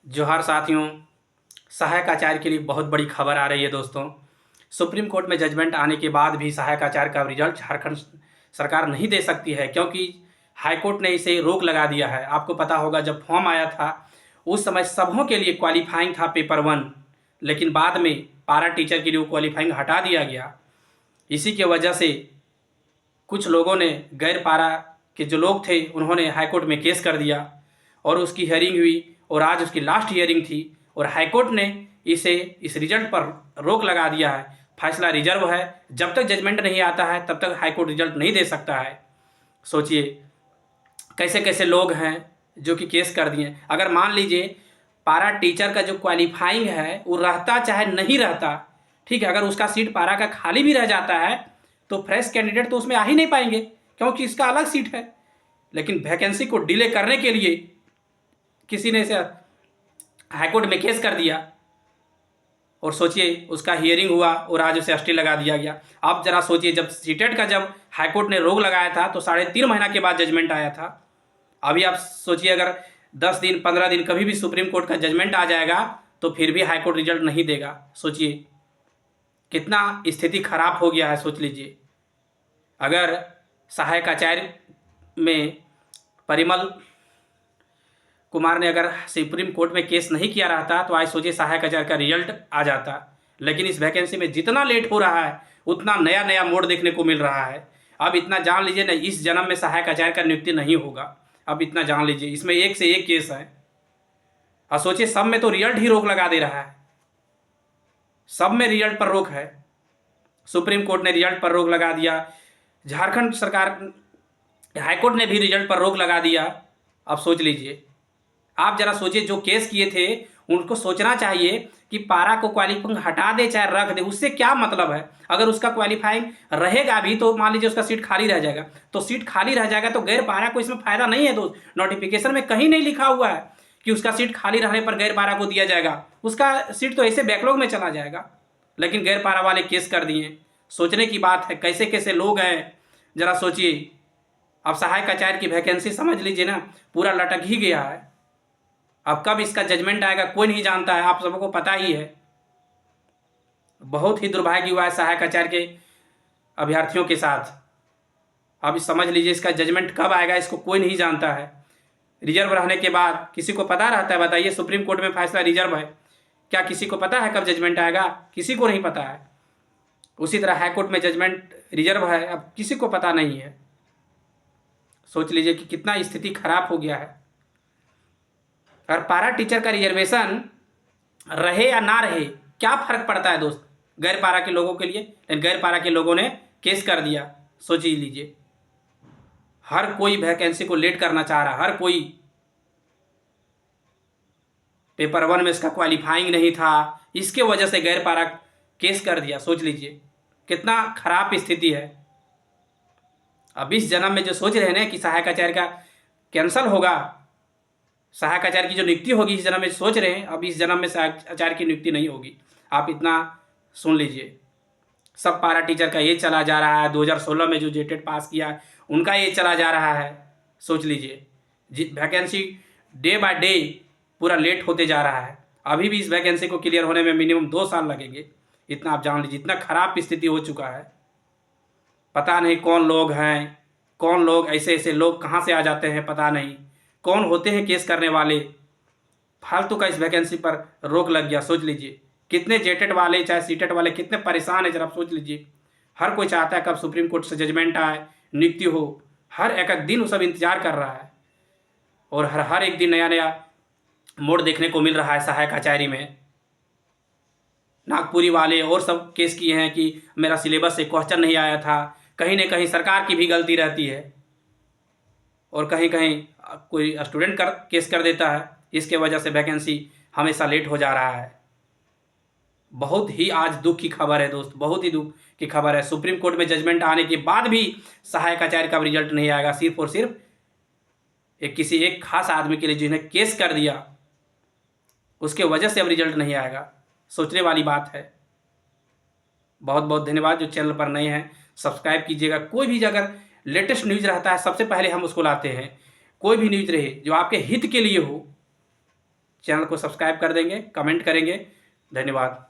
जोहार साथियों। सहायक आचार्य के लिए बहुत बड़ी खबर आ रही है दोस्तों। सुप्रीम कोर्ट में जजमेंट आने के बाद भी सहायक आचार्य का रिजल्ट झारखंड सरकार नहीं दे सकती है, क्योंकि हाईकोर्ट ने इसे रोक लगा दिया है। आपको पता होगा, जब फॉर्म आया था उस समय सबों के लिए क्वालिफाइंग था पेपर 1, लेकिन बाद में पारा टीचर के लिए वो क्वालिफाइंग हटा दिया गया। इसी के वजह से कुछ लोगों ने, गैर पारा के जो लोग थे, उन्होंने हाईकोर्ट में केस कर दिया और उसकी हियरिंग हुई और आज उसकी लास्ट हियरिंग थी और हाईकोर्ट ने इस रिजल्ट पर रोक लगा दिया है। फैसला रिजर्व है, जब तक जजमेंट नहीं आता है तब तक हाईकोर्ट रिजल्ट नहीं दे सकता है। सोचिए कैसे कैसे लोग हैं जो कि केस कर दिए। अगर मान लीजिए पारा टीचर का जो क्वालिफाइंग है वो रहता चाहे नहीं रहता, ठीक है, अगर उसका सीट पारा का खाली भी रह जाता है तो फ्रेश कैंडिडेट तो उसमें आ ही नहीं पाएंगे, क्योंकि इसका अलग सीट है। लेकिन वैकेंसी को डिले करने के लिए किसी ने इसे हाईकोर्ट में केस कर दिया और सोचिए उसका हियरिंग हुआ और आज उसे स्टे लगा दिया गया। आप जरा सोचिए, जब सीटेट का जब हाईकोर्ट ने रोक लगाया था तो 3.5 महीना के बाद जजमेंट आया था। अभी आप सोचिए, अगर 10 दिन 15 दिन कभी भी सुप्रीम कोर्ट का जजमेंट आ जाएगा तो फिर भी हाईकोर्ट रिजल्ट नहीं देगा। सोचिए कितना स्थिति खराब हो गया है। सोच लीजिए, अगर सहायक आचार्य में परिमल कुमार ने अगर सुप्रीम कोर्ट में केस नहीं किया रहता तो आज सोचिए सहायक आचार्य का रिजल्ट आ जाता। लेकिन इस वैकेंसी में जितना लेट हो रहा है उतना नया नया मोड़ देखने को मिल रहा है। अब इतना जान लीजिए ना, इस जन्म में सहायक आचार्य का नियुक्ति नहीं होगा। अब इतना जान लीजिए, इसमें एक से एक केस है। और सोचिए सब में तो रिजल्ट ही रोक लगा दे रहा है, सब में रिजल्ट पर रोक है। सुप्रीम कोर्ट ने रिजल्ट पर रोक लगा दिया, झारखंड सरकार हाईकोर्ट ने भी रिजल्ट पर रोक लगा दिया। अब सोच लीजिए, आप जरा सोचिए, जो केस किए थे उनको सोचना चाहिए कि पारा को क्वालिफाइंग हटा दे चाहे रख दे, उससे क्या मतलब है। अगर उसका क्वालिफाइंग रहेगा भी तो मान लीजिए उसका सीट खाली रह जाएगा, तो सीट खाली रह जाएगा तो गैर पारा को इसमें फायदा नहीं है दोस्त। नोटिफिकेशन में कहीं नहीं लिखा हुआ है कि उसका सीट खाली रहने पर गैर पारा को दिया जाएगा, उसका सीट तो ऐसे बैकलॉग में चला जाएगा। लेकिन गैर पारा वाले केस कर दिए। सोचने की बात है, कैसे कैसे लोग हैं, जरा सोचिए। अब सहायक आचार्य की वैकेंसी समझ लीजिए ना, पूरा लटक ही गया है। अब कब इसका जजमेंट आएगा कोई नहीं जानता है, आप सबको पता ही है। बहुत ही दुर्भाग्य हुआ है सहायक आचार्य के अभ्यर्थियों के साथ। अब समझ लीजिए इसका जजमेंट कब आएगा इसको कोई नहीं जानता है। रिजर्व रहने के बाद किसी को पता रहता है? बताइए, सुप्रीम कोर्ट में फैसला रिजर्व है, क्या किसी को पता है कब जजमेंट आएगा? किसी को नहीं पता है। उसी तरह हाईकोर्ट में जजमेंट रिजर्व है, अब किसी को पता नहीं है। सोच लीजिए कि कितना स्थिति खराब हो गया है। अगर पारा टीचर का रिजर्वेशन रहे या ना रहे क्या फर्क पड़ता है दोस्त, गैर पारा के लोगों के लिए। लेकिन गैर पारा के लोगों ने केस कर दिया। सोच ही लीजिए, हर कोई वैकेंसी को लेट करना चाह रहा, हर कोई। पेपर 1 में इसका क्वालिफाइंग नहीं था, इसके वजह से गैर पारा केस कर दिया। सोच लीजिए कितना खराब स्थिति है। अब इस जन्म में जो सोच रहे हैं ना कि सहायक आचार्य का कैंसल होगा, सहायक आचार्य की जो नियुक्ति होगी इस जन्म में, सोच रहे हैं अब इस जन्म में सहायक आचार्य की नियुक्ति नहीं होगी। आप इतना सुन लीजिए, सब पारा टीचर का ये चला जा रहा है। 2016 में जो जेटेट पास किया उनका ये चला जा रहा है। सोच लीजिए वैकेंसी डे बाय डे पूरा लेट होते जा रहा है। अभी भी इस वैकेंसी को क्लियर होने में मिनिमम 2 साल लगेंगे। इतना आप जान लीजिए, इतना खराब स्थिति हो चुका है। पता नहीं कौन लोग हैं, कौन लोग, ऐसे ऐसे लोग कहाँ से आ जाते हैं पता नहीं, कौन होते हैं केस करने वाले। फालतू का इस वैकेंसी पर रोक लग गया। सोच लीजिए कितने जेटेट वाले चाहे सीटेट वाले कितने परेशान है। जरा आप सोच लीजिए, हर कोई चाहता है कब सुप्रीम कोर्ट से जजमेंट आए, नियुक्ति हो। हर एक एक दिन वो सब इंतजार कर रहा है और हर हर एक दिन नया नया मोड़ देखने को मिल रहा है सहायक आचार्य में। नागपुरी वाले और सब केस किए हैं कि मेरा सिलेबस से क्वेश्चन नहीं आया था। कहीं ना कहीं सरकार की भी गलती रहती है और कहीं कहीं कोई स्टूडेंट केस कर देता है। इसके वजह से वैकेंसी हमेशा लेट हो जा रहा है। बहुत ही आज दुख की खबर है दोस्त, बहुत ही दुख की खबर है। सुप्रीम कोर्ट में जजमेंट आने के बाद भी सहायक आचार्य का रिजल्ट नहीं आएगा, सिर्फ और सिर्फ किसी एक खास आदमी के लिए जिन्हें केस कर दिया उसके वजह से अब रिजल्ट नहीं आएगा। सोचने वाली बात है। बहुत बहुत धन्यवाद। जो चैनल पर नए हैं सब्सक्राइब कीजिएगा। कोई भी अगर लेटेस्ट न्यूज़ रहता है सबसे पहले हम उसको लाते हैं। कोई भी न्यूज़ रहे जो आपके हित के लिए हो, चैनल को सब्सक्राइब कर देंगे, कमेंट करेंगे। धन्यवाद।